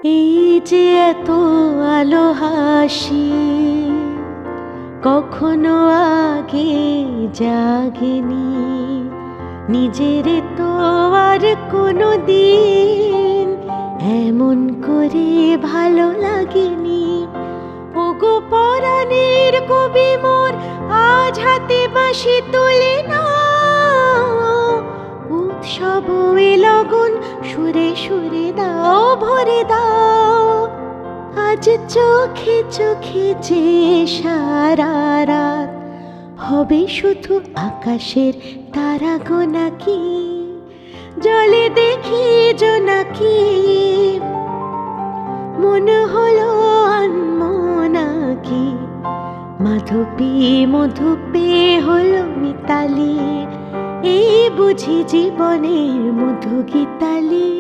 এই যে এত আলো হাসি কখনো আগে জাগেনি, নিজের তো আর কোনো দিন এমন করে ভালো লাগেনি। ওগো পরাণের কবি মোর, আজ হাতে বাঁশি তুলে না, উৎসব এ লগন সুরে সুরে দাও ভরে দাও। আজ চোখে চোখে যে সারা রাত হবে শুধু আকাশের তারা গোনাকি, জলে দেখি জোনাকি মনে হলো আনমনাকি। মাধবী মধুপে হলো মিতালি, এই বুঝি জীবনের মধু গীতালি।